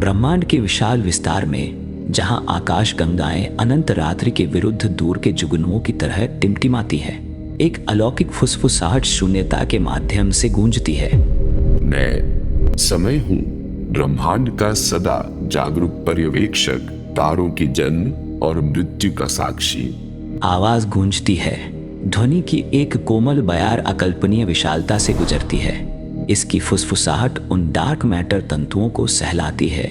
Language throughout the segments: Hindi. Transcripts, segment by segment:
ब्रह्मांड के विशाल विस्तार में जहां आकाश गंगाएं अनंत रात्रि के विरुद्ध दूर के जुगनुओं की तरह टिमटिमाती है, एक अलौकिक फुसफुसाहट शून्यता के माध्यम से गूंजती है। मैं समय हूँ, ब्रह्मांड का सदा जागरूक पर्यवेक्षक, तारों की जन्म और मृत्यु का साक्षी। आवाज गूंजती है। ध्वनि की एक कोमल बयार अकल्पनीय विशालता से गुजरती है। इसकी फुसफुसाहट उन डार्क मैटर तंतुओं को सहलाती है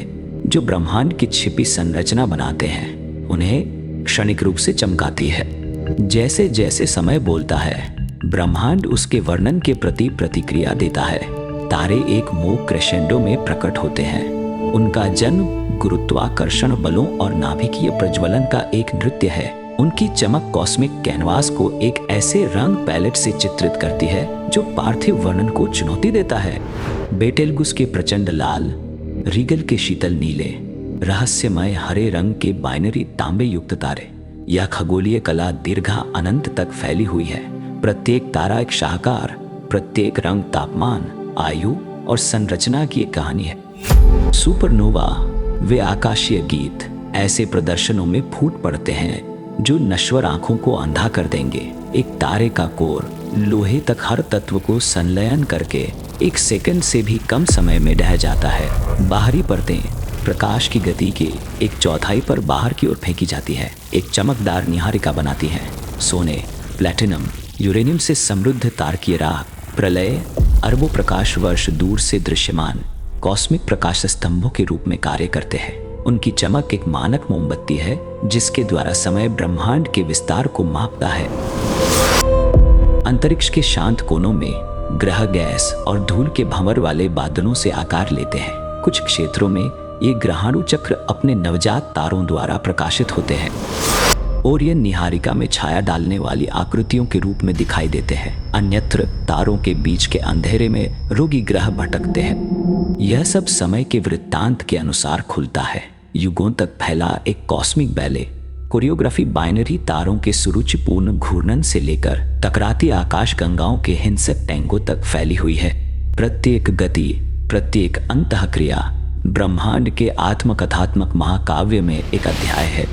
जो ब्रह्मांड की छिपी संरचना बनाते हैं, उन्हें क्षणिक रूप से चमकाती है। जैसे जैसे समय बोलता है, ब्रह्मांड उसके वर्णन के प्रति प्रतिक्रिया देता है। तारे एक मूक क्रेशेंडो में प्रकट होते हैं। उनका जन्म गुरुत्वाकर्षण बलों और नाभिकीय प्रज्वलन का एक नृत्य है। उनकी चमक कॉस्मिक कैनवास को एक ऐसे रंग पैलेट से चित्रित करती है जो पार्थिव वर्णन को चुनौती देता है। बेटेलगुस के प्रचंड लाल, रीगल के शीतल नीले, रहस्यमय हरे रंग के बाइनरी तांबे युक्त तारे, यह खगोलीय कला दीर्घा अनंत तक फैली हुई है। प्रत्येक तारा एक शाहकार, प्रत्येक रंग तापमान, आयु और संरचना की एक कहानी है। सुपरनोवा वे आकाशीय गीत ऐसे प्रदर्शनों में फूट पड़ते हैं जो नश्वर आंखों को अंधा कर देंगे। एक तारे का कोर लोहे तक हर तत्व को संलयन करके एक सेकंड से भी कम समय में ढह जाता है। बाहरी परतें प्रकाश की गति के एक चौथाई पर बाहर की ओर फेंकी जाती है, एक चमकदार निहारिका बनाती है। सोने, प्लैटिनम, यूरेनियम से समृद्ध तारकीय राख प्रलय अरबों प्रकाश वर्ष दूर से दृश्यमान कॉस्मिक प्रकाश स्तंभों के रूप में कार्य करते हैं। उनकी चमक एक मानक मोमबत्ती है जिसके द्वारा समय ब्रह्मांड के विस्तार को मापता है। अंतरिक्ष के शांत कोनों में ग्रह गैस और धूल के भंवर वाले बादलों से आकार लेते हैं। कुछ क्षेत्रों में ये ग्रहाणु चक्र अपने नवजात तारों द्वारा प्रकाशित होते हैं। ओरियन निहारिका में छाया डालने वाली आकृतियों के रूप में दिखाई देते हैं। अन्यत्र तारों के बीच के अंधेरे में रोगी ग्रह भटकते हैं। यह सब समय के वृत्तांत के अनुसार खुलता है। युगों तक फैला एक कॉस्मिक बैले कोरियोग्राफी बाइनरी तारों के सुरुचिपूर्ण घूर्णन से लेकर टकराती आकाश गंगाओं के हिंसक टैंगों तक फैली हुई है। प्रत्येक गति, प्रत्येक अंतःक्रिया ब्रह्मांड के आत्मकथात्मक महाकाव्य में एक अध्याय है।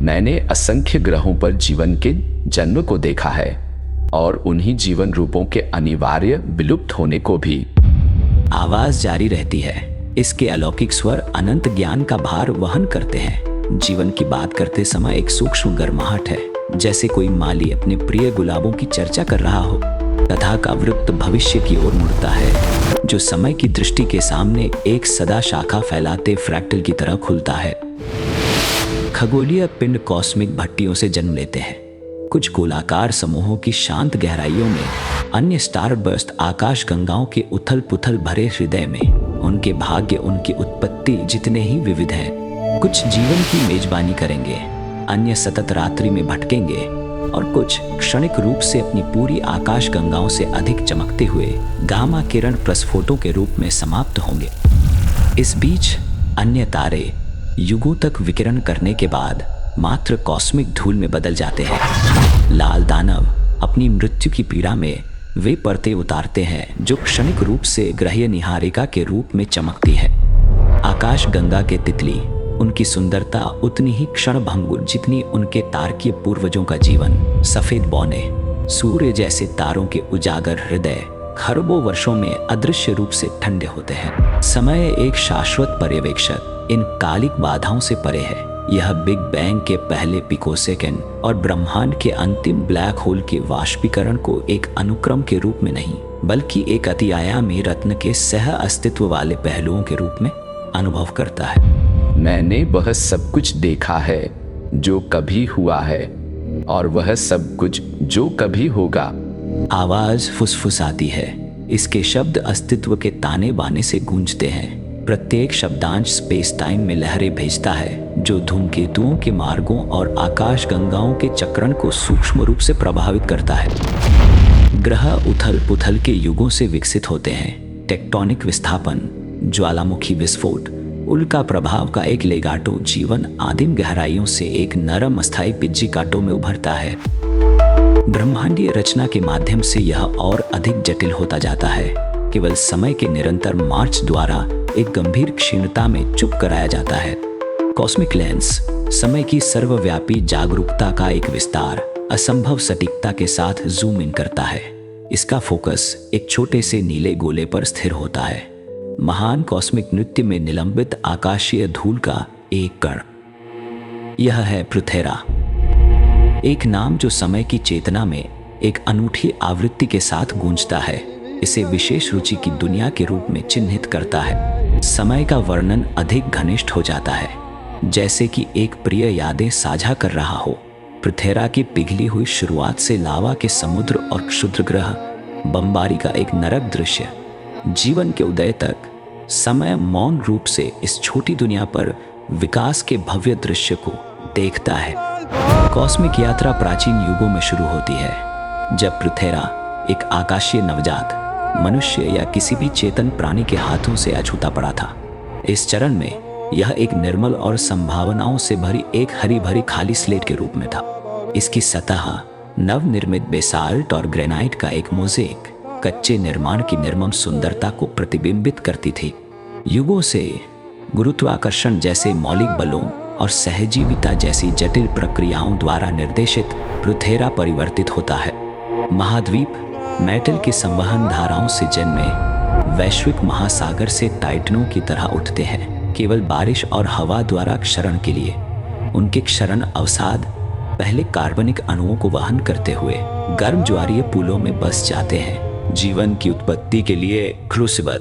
मैंने असंख्य ग्रहों पर जीवन के जन्म को देखा है और उन्हीं जीवन रूपों के अनिवार्य विलुप्त होने को भी। आवाज जारी रहती है। इसके अलौकिक स्वर अनंत ज्ञान का भार वहन करते हैं। जीवन की बात करते समय एक सूक्ष्म गर्माहट है, जैसे कोई माली अपने प्रिय गुलाबों की चर्चा कर रहा हो। कथा का वृत्त भविष्य की ओर मुड़ता है, जो समय की दृष्टि के सामने एक सदा शाखा फैलाते फ्रैक्टल की तरह खुलता है। खगोलीय पिंड कॉस्मिक भट्टियों से जन्म लेते हैं। कुछ गोलाकार समूहों की शांत गहराइयों में, अन्य स्टारबर्स्ट आकाश गंगाओं के उथल पुथल भरे हृदय में। उनके भाग्य उनकी उत्पत्ति जितने ही विविध हैं। कुछ जीवन की मेजबानी करेंगे, अन्य सतत रात्रि में भटकेंगे और कुछ क्षणिक रूप से अपनी पूरी आकाश गंगाओं से अधिक चमकते हुए गामा किरण प्रस्फोटों के रूप में समाप्त होंगे। इस बीच अन्य तारे युगों तक विकिरण करने के बाद मात्र कॉस्मिक धूल में बदल जाते हैं। लाल दानव अपनी मृत्यु की पीड़ा में वे परतें उतारते हैं जो क्षणिक रूप से ग्रह्य निहारिका के रूप में चमकती है। आकाश गंगा के तितली, उनकी सुंदरता उतनी ही क्षणभंगुर जितनी उनके तारकीय पूर्वजों का जीवन। सफेद बौने, सूर्य जैसे तारों के उजागर हृदय खरबों वर्षों में अदृश्य रूप से ठंडे होते हैं। समय एक शाश्वत पर्यवेक्षक इन कालिक बाधाओं से परे है। यह बिग बैंग के पहले पिकोसेकंड और ब्रह्मांड के अंतिम ब्लैक होल के वाष्पीकरण को एक अनुक्रम के रूप में नहीं, बल्कि एक अतिआयामी रत्न के सह अस्तित्व वाले पहलुओं के रूप में अनुभव करता है। मैंने वह सब कुछ देखा है जो कभी हुआ है और वह सब कुछ जो कभी होगा। आवाज फुसफुसाती है। इसके शब्द अस्तित्व के ताने बाने से गूंजते हैं। प्रत्येक शब्दांश स्पेस टाइम में लहरें भेजता है जो धूमकेतुओं के मार्गों और आकाश गंगाओं के चक्रण को सूक्ष्म रूप से प्रभावित करता है। ग्रह उथल पुथल के युगों से विकसित होते हैं। टेक्टोनिक विस्थापन, ज्वालामुखी विस्फोट, उल्का प्रभाव का एक लेगाटो जीवन आदिम गहराइयों से एक नरम अस्थायी पिज्जिकाटो में उभरता है। ब्रह्मांडीय रचना के माध्यम से यह और अधिक जटिल होता जाता है। केवल समय के निरंतर मार्च द्वारा एक गंभीर क्षीणता में चुप कराया जाता है। कॉस्मिक लेंस समय की सर्वव्यापी जागरूकता का एक विस्तार असंभव सटीकता के साथ जूम इन करता है। इसका फोकस एक छोटे से नीले गोले पर स्थिर होता है, महान कॉस्मिक नृत्य में निलंबित आकाशीय धूल का एक कण। यह है पृथेरा, एक नाम जो समय की चेतना में एक अनूठी आवृत्ति के साथ गूंजता है, इसे विशेष रुचि की दुनिया के रूप में चिन्हित करता है। समय का वर्णन अधिक घनिष्ठ हो जाता है, जैसे कि एक प्रिय यादें साझा कर रहा हो। पृथेरा की पिघली हुई शुरुआत से लावा के समुद्र और क्षुद्रग्रह बमबारी का एक नरक दृश्य, जीवन के उदय तक समय मौन रूप से इस छोटी दुनिया पर विकास के भव्य दृश्य को देखता है। कॉस्मिक यात्रा प्राचीन युगों में शुरू होती है, जब पृथेरा एक आकाशीय नवजात मनुष्य या किसी भी चेतन प्राणी के हाथों से अछूता पड़ा था। इस चरण में यह एक निर्मल और संभावनाओं से भरी एक हरी भरी खाली स्लेट के रूप में था। इसकी सतह नवनिर्मित बेसाल्ट और ग्रेनाइट का एक मोज़ेक कच्चे निर्माण की निर्मम सुंदरता को प्रतिबिंबित करती थी। युगों से गुरुत्वाकर्षण जैसे मौलिक बलों और सहजीविता जैसी जटिल प्रक्रियाओं द्वारा निर्देशित पृथेरा परिवर्तित होता है। महाद्वीप मेटल की संवहन धाराओं से जन्मे वैश्विक महासागर से टाइटनों की तरह उठते हैं, केवल बारिश और हवा द्वारा क्षरण के लिए। उनके क्षरण अवसाद पहले कार्बनिक अणुओं को वहन करते हुए गर्म ज्वारीय पुलों में बस जाते हैं, जीवन की उत्पत्ति के लिए क्रूसिबल।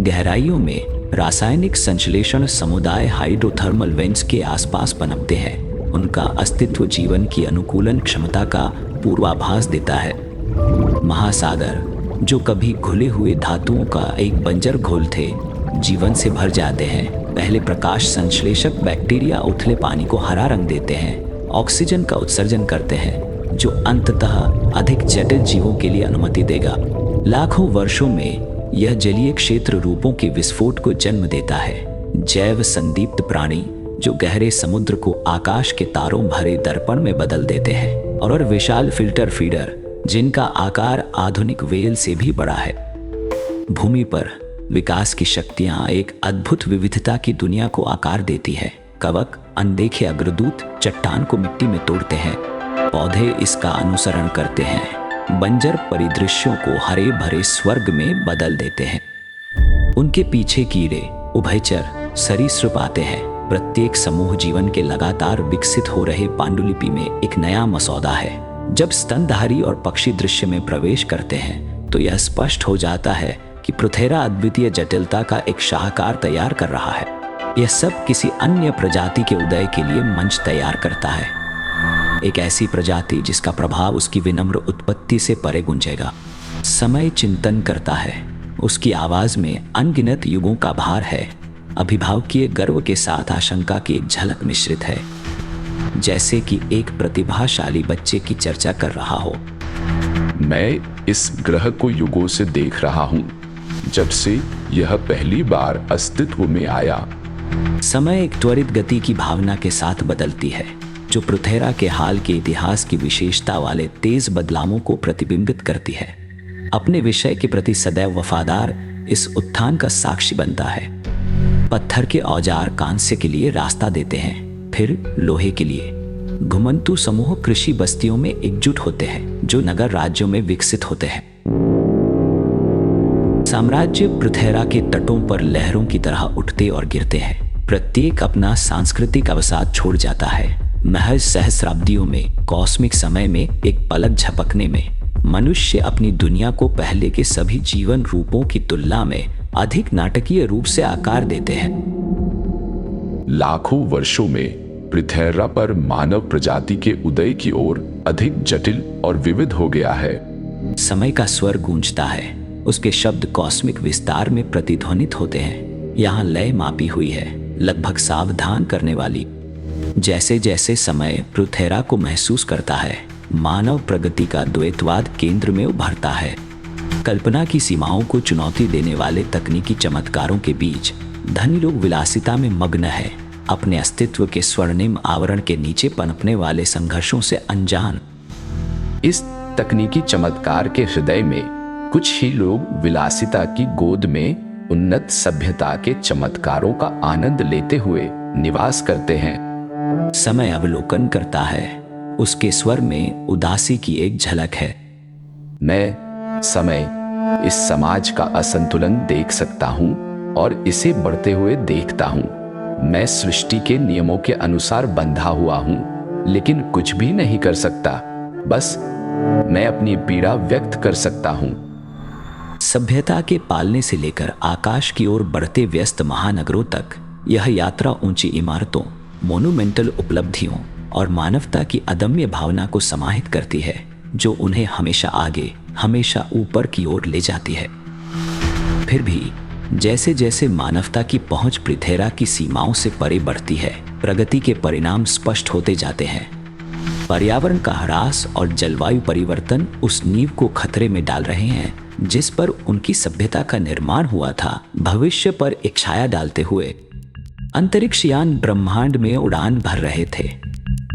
गहराइयों में रासायनिक संश्लेषण समुदाय हाइड्रोथर्मल वेंट्स के आसपास पनपते हैं। उनका अस्तित्व जीवन की अनुकूलन क्षमता का पूर्वाभास देता है। महासागर, जो कभी घुले हुए धातुओं का एक बंजर घोल थे, जीवन से भर जाते हैं। पहले प्रकाश संश्लेषक बैक्टीरिया उथले पानी को हरा रंग देते हैं, ऑक्सीजन का उत्सर्जन करते हैं, जो अंततः अधिक जटिल जीवों के लिए अनुमति देगा। लाखों वर्षों में यह जलीय क्षेत्र रूपों के विस्फोट को जन्म देता है। जैव संदीप्त प्राणी जो गहरे समुद्र को आकाश के तारों भरे दर्पण में बदल देते हैं, और विशाल फिल्टर फीडर जिनका आकार आधुनिक व्हेल से भी बड़ा है। भूमि पर विकास की शक्तियां एक अद्भुत विविधता की दुनिया को आकार देती है। कवक, अनदेखे अग्रदूत चट्टान को मिट्टी में तोड़ते हैं, पौधे इसका अनुसरण करते हैं, बंजर परिदृश्यों को हरे भरे स्वर्ग में बदल देते हैं। उनके पीछे कीड़े, उभयचर, सरीसृप आते हैं। प्रत्येक समूह जीवन के लगातार विकसित हो रहे पांडुलिपि में एक नया मसौदा है। जब स्तनधारी और पक्षी दृश्य में प्रवेश करते हैं, तो यह स्पष्ट हो जाता है कि पृथेरा अद्वितीय जटिलता का एक शाहकार तैयार कर रहा है। यह सब किसी अन्य प्रजाति के उदय के लिए मंच तैयार करता है, एक ऐसी प्रजाति जिसका प्रभाव उसकी विनम्र उत्पत्ति से परे गूंजेगा। समय चिंतन करता है, उसकी आवाज में अनगिनत युगों का भार है। अभिभावकीय गर्व के साथ आशंका की एक झलक मिश्रित है, जैसे कि एक प्रतिभाशाली बच्चे की चर्चा कर रहा हो। मैं इस ग्रह को युगों से देख रहा हूं, जब से यह पहली बार अस्तित्व में आया। समय एक त्वरित गति की भावना के साथ बदलती है, जो पृथेरा के हाल के इतिहास की विशेषता वाले तेज बदलावों को प्रतिबिंबित करती है। अपने विषय के प्रति सदैव वफादार इस उत्थान का साक्षी बनता है। पत्थर के औजार कांस्य के लिए रास्ता देते हैं, फिर लोहे के लिए। घुमंतु समूह कृषि बस्तियों में एकजुट होते हैं, जो नगर राज्यों में विकसित होते हैं। साम्राज्य पृथेरा के तटों पर लहरों की तरह उठते और गिरते हैं। प्रत्येक अपना सांस्कृतिक अवसाद छोड़ जाता है। महज सहस्राब्दियों में, कॉस्मिक समय में एक पलक झपकने में, मनुष्य अपनी दुनिया को पहले के सभी जीवन रूपों की तुलना में अधिक नाटकीय रूप से आकार देते हैं। लाखों वर्षों में पृथेरा पर मानव प्रजाति के उदय की ओर अधिक जटिल और विविध हो गया है। समय का स्वर गूंजता है, उसके शब्द कॉस्मिक विस्तार में प्रतिध्वनित होते हैं। यहाँ लय मापी हुई है, लगभग सावधान करने वाली। जैसे जैसे समय पृथेरा को महसूस करता है, मानव प्रगति का द्वैतवाद केंद्र में उभरता है। कल्पना की सीमाओं को चुनौती देने वाले तकनीकी चमत्कारों के बीच धनी लोग विलासिता में मग्न है, अपने अस्तित्व के स्वर्णिम आवरण के नीचे पनपने वाले संघर्षों से अनजान। इस तकनीकी चमत्कार के हृदय में कुछ ही लोग विलासिता की गोद में उन्नत सभ्यता के चमत्कारों का आनंद लेते हुए निवास करते हैं। समय अवलोकन करता है, उसके स्वर में उदासी की एक झलक है। मैं समय इस समाज का असंतुलन देख सकता हूँ और इसे बढ़ते हुए देखता हूँ। मैं सृष्टि के नियमों के अनुसार बंधा हुआ हूँ, लेकिन कुछ भी नहीं कर सकता। बस मैं अपनी पीड़ा व्यक्त कर सकता हूँ। सभ्यता के पालने से लेकर आकाश की ओर बढ़ते व्यस्त महानगरों तक यह यात्रा ऊंची इमारतों, मोनुमेंटल उपलब्धियों और मानवता की अदम्य भावना को समाहित करती है, जो उन्हें हमेशा आगे, हमेशा ऊपर की ओर ले जाती है। फिर भी जैसे जैसे मानवता की पहुंच पृथ्वी की सीमाओं से परे बढ़ती है, प्रगति के परिणाम स्पष्ट होते जाते हैं। पर्यावरण का ह्रास और जलवायु परिवर्तन उस नींव को खतरे में डाल रहे हैं जिस पर उनकी सभ्यता का निर्माण हुआ था। भविष्य पर एक छाया डालते हुए अंतरिक्ष यान ब्रह्मांड में उड़ान भर रहे थे,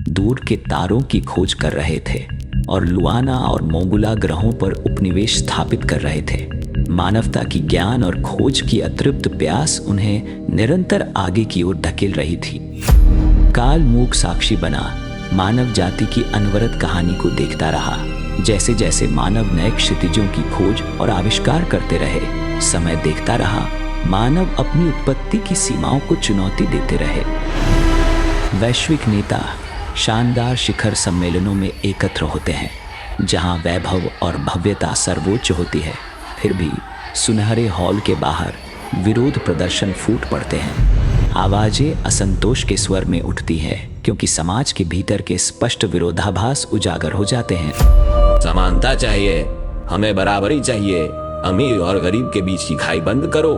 दूर के तारों की खोज कर रहे थे और लुआना और मोंगुला ग्रहों पर उपनिवेश स्थापित कर रहे थे। मानवता की ज्ञान और खोज की अतृप्त प्यास उन्हें निरंतर आगे की ओर धकेल रही थी। काल मूक साक्षी बना मानव जाति की अनवरत कहानी को देखता रहा। जैसे जैसे मानव नए क्षितिजों की खोज और आविष्कार करते रहे, समय देखता रहा मानव अपनी उत्पत्ति की सीमाओं को चुनौती देते रहे। वैश्विक नेता शानदार शिखर सम्मेलनों में एकत्र होते हैं, जहां वैभव और भव्यता सर्वोच्च होती है। फिर भी सुनहरे हॉल के बाहर विरोध प्रदर्शन फूट पड़ते हैं। आवाजें असंतोष के स्वर में उठती है, क्योंकि समाज के भीतर के स्पष्ट विरोधाभास उजागर हो जाते हैं। समानता चाहिए, हमें बराबरी चाहिए, अमीर और गरीब के बीच की खाई बंद करो।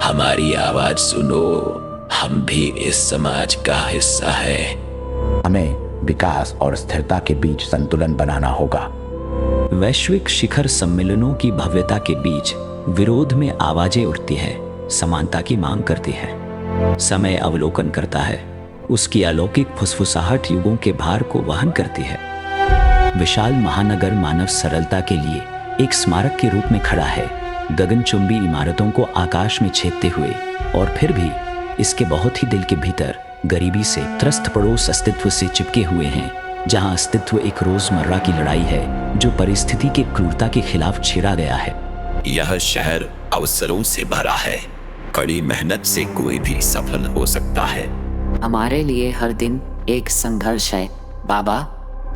हमारी आवाज सुनो, हम भी इस समाज का हिस्सा है। हमें विकास और स्थिरता के बीच संतुलन बनाना होगा। वैश्विक शिखर सम्मेलनों की भव्यता के बीच विरोध में आवाजें उठती है, समानता की मांग करती है। समय अवलोकन करता है, उसकी अलौकिक फुसफुसाहट युगों के भार को वहन करती है। विशाल महानगर मानव सरलता के लिए एक स्मारक के रूप में खड़ा है, गगनचुंबी इमारतों को आकाश में छेदते हुए। और फिर भी इसके बहुत ही दिल के भीतर गरीबी से त्रस्त पड़ोस अस्तित्व से चिपके हुए हैं, जहां अस्तित्व एक रोजमर्रा की लड़ाई है जो परिस्थिति की क्रूरता के खिलाफ छेड़ा गया है। यह शहर अवसरों से भरा है, कड़ी मेहनत से कोई भी सफल हो सकता है। हमारे लिए हर दिन एक संघर्ष है। बाबा,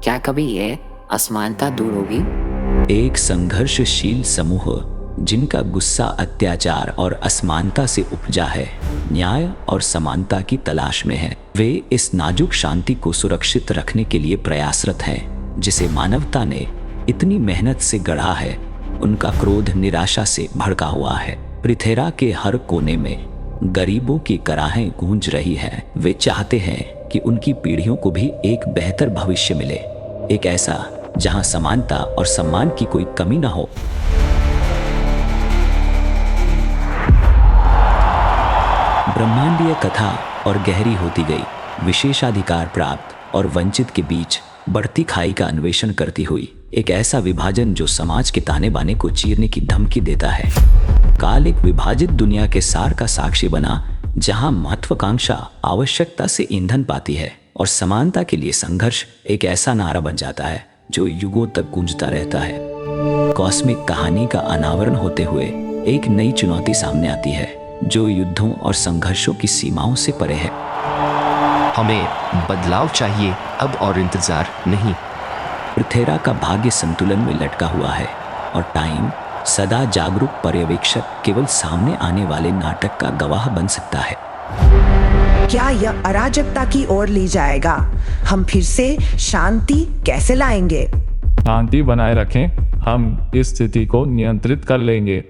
क्या कभी ये असमानता दूर होगी? एक संघर्षशील समूह जिनका गुस्सा अत्याचार और असमानता से उपजा है, न्याय और समानता की तलाश में है। वे इस नाजुक शांति को सुरक्षित रखने के लिए प्रयासरत हैं, जिसे मानवता ने इतनी मेहनत से गढ़ा है। उनका क्रोध निराशा से भड़का हुआ है। पृथ्वी के हर कोने में गरीबों की कराहें गूंज रही हैं। वे चाहते हैं कि उनकी पीढ़ियों को भी एक बेहतर भविष्य मिले, एक ऐसा जहां समानता और सम्मान की कोई कमी न हो। ब्रह्मांडीय कथा और गहरी होती गई, विशेषाधिकार प्राप्त और वंचित के बीच बढ़ती खाई का अन्वेषण करती हुई एक ऐसा विभाजन जो समाज के ताने बाने को चीरने की धमकी देता है। काल एक विभाजित दुनिया के सार का साक्षी बना, जहां महत्वाकांक्षा आवश्यकता से ईंधन पाती है और समानता के लिए संघर्ष एक ऐसा नारा बन जाता है जो युगों तक गूंजता रहता है। कॉस्मिक कहानी का अनावरण होते हुए एक नई चुनौती सामने आती है, जो युद्धों और संघर्षों की सीमाओं से परे है। हमें बदलाव चाहिए, अब और इंतजार नहीं। पृथ्वी का भाग्य संतुलन में लटका हुआ है और टाइम सदा जागरूक पर्यवेक्षक केवल सामने आने वाले नाटक का गवाह बन सकता है। क्या यह अराजकता की ओर ले जाएगा? हम फिर से शांति कैसे लाएंगे? शांति बनाए रखें, हम इस स्थिति को नियंत्रित कर लेंगे।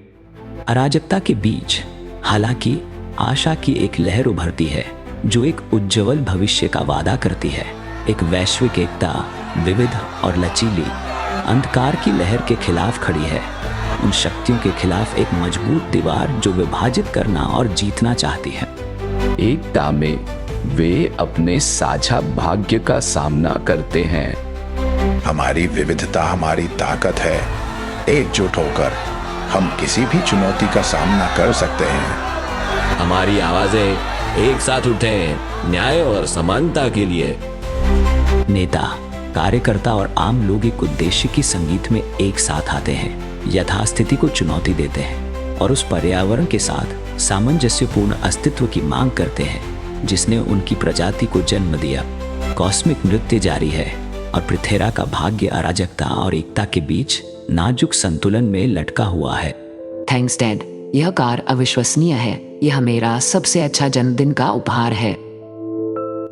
अराजकता के बीच हालांकि आशा की एक लहर उभरती है, जो एक उज्जवल भविष्य का वादा करती है। एक वैश्विक एकता विविध और लचीली अंधकार की लहर के खिलाफ खड़ी है, उन शक्तियों के खिलाफ एक मजबूत दीवार जो विभाजित करना और जीतना चाहती है। एकता में वे अपने साझा भाग्य का सामना करते हैं। हमारी विविधता हमारी ताकत है। एकजुट होकर हम किसी भी चुनौती का सामना कर सकते हैं। हमारी आवाजें एक साथ उठें न्याय और समानता के लिए। नेता, कार्यकर्ता और आम लोग एक उद्देश्य की संगीत में एक साथ आते हैं, यथास्थिति को चुनौती देते हैं और उस पर्यावरण के साथ सामंजस्यपूर्ण अस्तित्व की मांग करते हैं जिसने उनकी प्रजाति को जन्म दिया। कॉस्मिक नृत्य जारी है और पृथ्वी का भाग्य अराजकता और एकता के बीच नाजुक संतुलन में लटका हुआ है। थैंक्स डैड, यह कार अविश्वसनीय है। यह मेरा सबसे अच्छा जन्मदिन का उपहार है।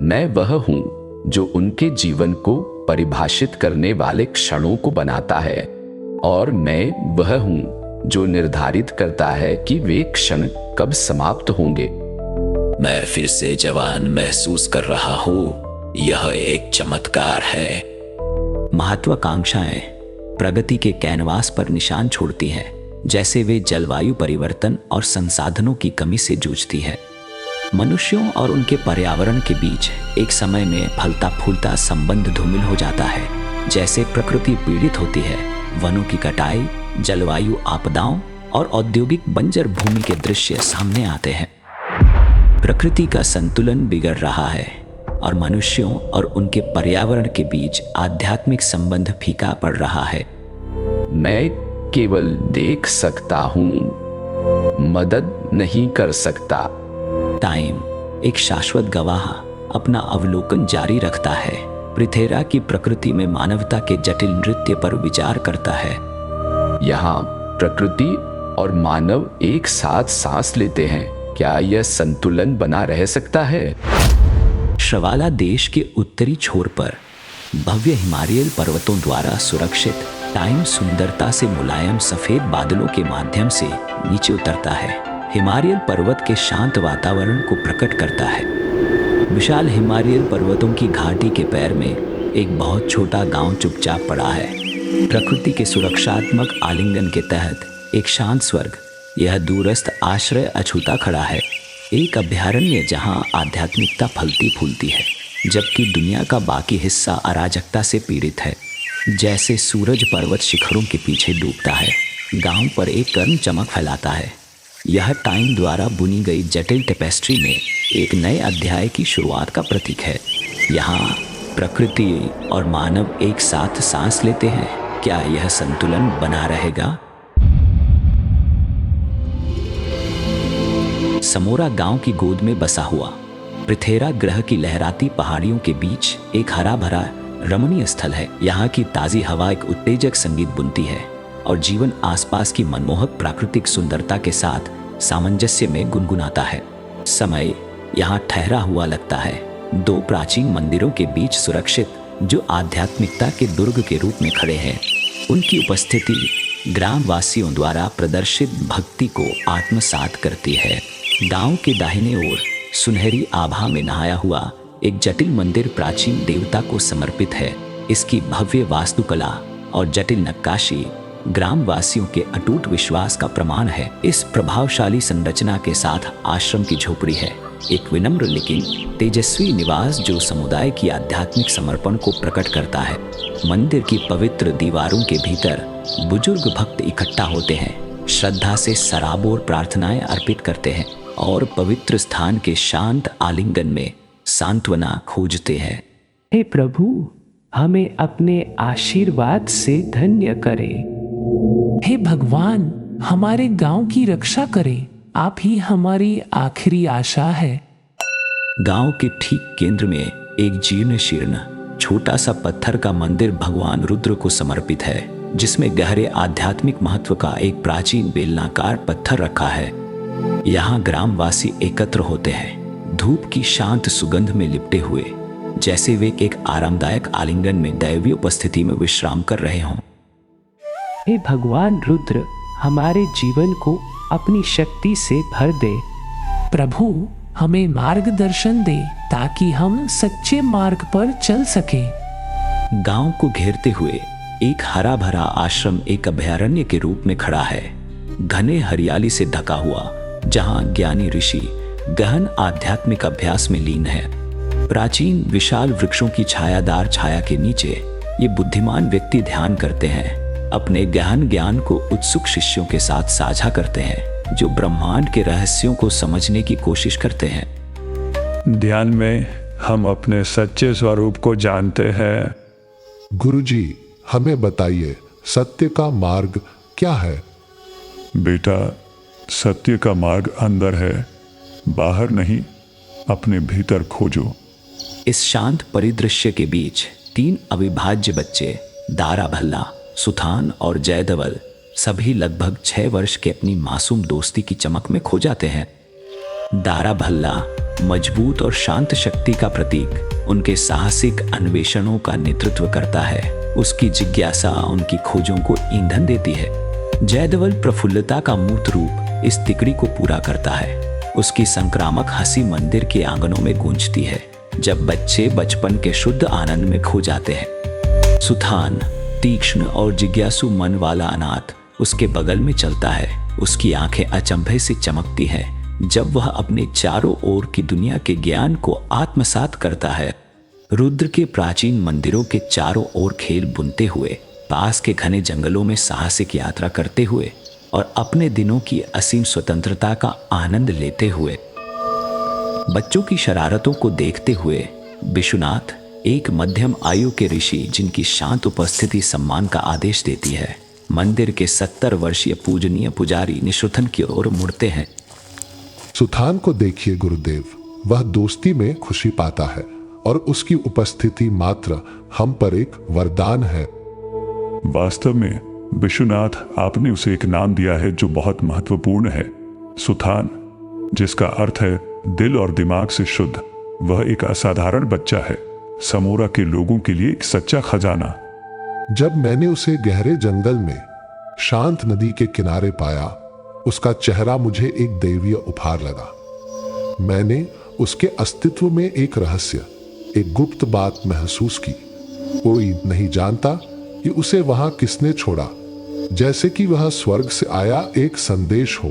मैं वह हूँ जो उनके जीवन को परिभाषित करने वाले क्षणों को बनाता है और मैं वह हूँ जो निर्धारित करता है कि वे क्षण कब समाप्त होंगे। मैं फिर से जवान महसूस कर रहा हूँ। यह एक चमत्कार है। महत्वाकांक्षाएं प्रगति के कैनवास पर निशान छोड़ती हैं, जैसे वे जलवायु परिवर्तन और संसाधनों की कमी से जूझती है। मनुष्यों और उनके पर्यावरण के बीच एक समय में फलता फूलता संबंध धूमिल हो जाता है। जैसे प्रकृति पीड़ित होती है, वनों की कटाई, जलवायु आपदाओं और औद्योगिक बंजर भूमि के दृश्य सामने आते हैं। प्रकृति का संतुलन बिगड़ रहा है और मनुष्यों और उनके पर्यावरण के बीच आध्यात्मिक संबंध फीका पड़ रहा है। मैं केवल देख सकता हूँ, मदद नहीं कर सकता। टाइम, एक शाश्वत गवाह, अपना अवलोकन जारी रखता है। पृथ्वी की प्रकृति में मानवता के जटिल नृत्य पर विचार करता है। यहाँ प्रकृति और मानव एक साथ सांस लेते हैं। क्या यह संतुलन बना रह सकता है? श्रवाला देश के उत्तरी छोर पर भव्य हिमालयन पर्वतों द्वारा सुरक्षित टाइम सुंदरता से मुलायम सफेद बादलों के माध्यम से नीचे उतरता है। हिमालयन पर्वत के शांत वातावरण को प्रकट करता है। विशाल हिमालयन पर्वतों की घाटी के पैर में एक बहुत छोटा गांव चुपचाप पड़ा है। प्रकृति के सुरक्षात्मक आलिंगन के तहत एक शांत स्वर्ग, यह दूरस्थ आश्रय अछूता खड़ा है। एक अभयारण्य जहां आध्यात्मिकता फलती फूलती है, जबकि दुनिया का बाकी हिस्सा अराजकता से पीड़ित है। जैसे सूरज पर्वत शिखरों के पीछे डूबता है, गांव पर एक कर्ण चमक फैलाता है। यह टाइम द्वारा बुनी गई जटिल टेपेस्ट्री में एक नए अध्याय की शुरुआत का प्रतीक है। यहाँ प्रकृति और मानव एक साथ सांस लेते हैं। क्या यह संतुलन बना रहेगा? समोरा गांव की गोद में बसा हुआ पृथ्वी ग्रह की लहराती पहाड़ियों के बीच एक हरा भरा रमणीय स्थल है। यहाँ की ताजी हवा एक उत्तेजक संगीत बुनती है और जीवन आसपास की मनमोहक प्राकृतिक सुंदरता के साथ सामंजस्य में गुनगुनाता है। समय यहाँ ठहरा हुआ लगता है, दो प्राचीन मंदिरों के बीच सुरक्षित, जो आध्यात्मिकता के दुर्ग के रूप में खड़े हैं। उनकी उपस्थिति ग्रामवासियों द्वारा प्रदर्शित भक्ति को आत्मसात करती है। गांव के दाहिने ओर सुनहरी आभा में नहाया हुआ एक जटिल मंदिर प्राचीन देवता को समर्पित है। इसकी भव्य वास्तुकला और जटिल नक्काशी ग्रामवासियों के अटूट विश्वास का प्रमाण है। इस प्रभावशाली संरचना के साथ आश्रम की झोपड़ी है, एक विनम्र लेकिन तेजस्वी निवास जो समुदाय की आध्यात्मिक समर्पण को प्रकट करता है। मंदिर की पवित्र दीवारों के भीतर बुजुर्ग भक्त इकट्ठा होते हैं, श्रद्धा से सराबोर प्रार्थनाएं अर्पित करते हैं और पवित्र स्थान के शांत आलिंगन में सांत्वना खोजते हैं। हे प्रभु, हमें अपने आशीर्वाद से धन्य करें। हे भगवान, हमारे गांव की रक्षा करें। आप ही हमारी आखिरी आशा है। गांव के ठीक केंद्र में एक जीर्ण शीर्ण छोटा सा पत्थर का मंदिर भगवान रुद्र को समर्पित है, जिसमें गहरे आध्यात्मिक महत्व का एक प्राचीन बेलनाकार पत्थर रखा है। यहाँ ग्रामवासी एकत्र होते हैं, धूप की शांत सुगंध में लिपटे हुए, जैसे वे एक आरामदायक आलिंगन में दैवीय उपस्थिति में विश्राम कर रहे हों। हे भगवान रुद्र, हमारे जीवन को अपनी शक्ति से भर दे। प्रभु, हमें मार्गदर्शन दे ताकि हम सच्चे मार्ग पर चल सकें। गांव को घेरते हुए एक हरा भरा आश्रम एक अभयारण्य के रूप में खड़ा है, घने हरियाली से ढका हुआ, जहां ज्ञानी ऋषि गहन आध्यात्मिक अभ्यास में लीन है। प्राचीन विशाल वृक्षों की छायादार छाया के नीचे ये बुद्धिमान व्यक्ति ध्यान करते हैं। अपने गहन ज्ञान को उत्सुक शिष्यों के साथ साझा करते हैं जो ब्रह्मांड के रहस्यों को समझने की कोशिश करते हैं। ध्यान में हम अपने सच्चे स्वरूप को जानते हैं। गुरुजी, हमें बताइए, सत्य का मार्ग क्या है? बेटा, सत्य का मार्ग अंदर है, बाहर नहीं, अपने भीतर खोजो। इस शांत परिदृश्य के बीच 3 अविभाज्य बच्चे दारा भल्ला, सुथान और जयधवल सभी लगभग 6 वर्ष के अपनी मासूम दोस्ती की चमक में खो जाते हैं। दारा भल्ला मजबूत और शांत शक्ति का प्रतीक उनके साहसिक अन्वेषणों का नेतृत्व करता है। उसकी जिज्ञासा उनकी खोजों को ईंधन देती है। जयधवल प्रफुल्लता का मूर्त रूप इस तिकड़ी को पूरा करता है। उसकी संक्रामक हंसी मंदिर के आंगनों में गूंजती है जब बच्चे बचपन के शुद्ध आनंद में खो जाते हैं। सुथान तीक्ष्ण और जिज्ञासु मन वाला अनाथ उसके बगल में चलता है। उसकी आंखें अचंभे से चमकती हैं जब वह अपने चारों ओर की दुनिया के ज्ञान को आत्मसात करता है। रुद्र के प्राचीन मंदिरों के चारों ओर खेल बुनते हुए, पास के घने जंगलों में साहसिक यात्रा करते हुए और अपने दिनों की असीम स्वतंत्रता का आनंद लेते हुए, बच्चों की शरारतों को देखते हुए विश्वनाथ, एक मध्यम आयु के ऋषि जिनकी शांत उपस्थिति सम्मान का आदेश देती है, मंदिर के 70 वर्षीय पूजनीय पुजारी निश्रुतन की ओर मुड़ते हैं। सुथान को देखिए गुरुदेव, वह दोस्ती में खुशी पाता है और उसकी उपस्थिति मात्र हम पर एक वरदान है। वास्तव में विश्वनाथ, आपने उसे एक नाम दिया है जो बहुत महत्वपूर्ण है, सुथान, जिसका अर्थ है दिल और दिमाग से शुद्ध। वह एक असाधारण बच्चा है, समोरा के लोगों के लिए एक सच्चा खजाना। जब मैंने उसे गहरे जंगल में शांत नदी के किनारे पाया, उसका चेहरा मुझे एक दैवीय उपहार लगा। मैंने उसके अस्तित्व में एक रहस्य, एक गुप्त बात महसूस की। कोई नहीं जानता कि उसे वहां किसने छोड़ा, जैसे कि वह स्वर्ग से आया एक संदेश हो।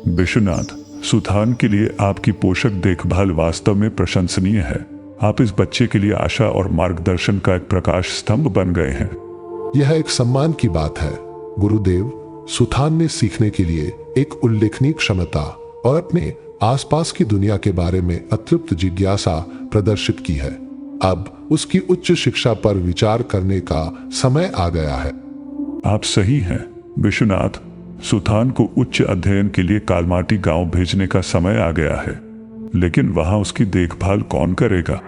विश्वनाथ, सुथान के लिए आपकी पोषक देखभाल वास्तव में प्रशंसनीय है। आप इस बच्चे के लिए आशा और मार्गदर्शन का एक प्रकाश स्तंभ बन गए हैं। यह एक सम्मान की बात है गुरुदेव। सुथान ने सीखने के लिए एक उल्लेखनीय क्षमता और अपने आसपास की दुनिया के बारे में अतृप्त जिज्ञासा प्रदर्शित की है। अब उसकी उच्च शिक्षा पर विचार करने का समय आ गया है। आप सही हैं विश्वनाथ, सुथान को उच्च अध्ययन के लिए कालमाटी गांव भेजने का समय आ गया है, लेकिन वहां उसकी देखभाल कौन करेगा?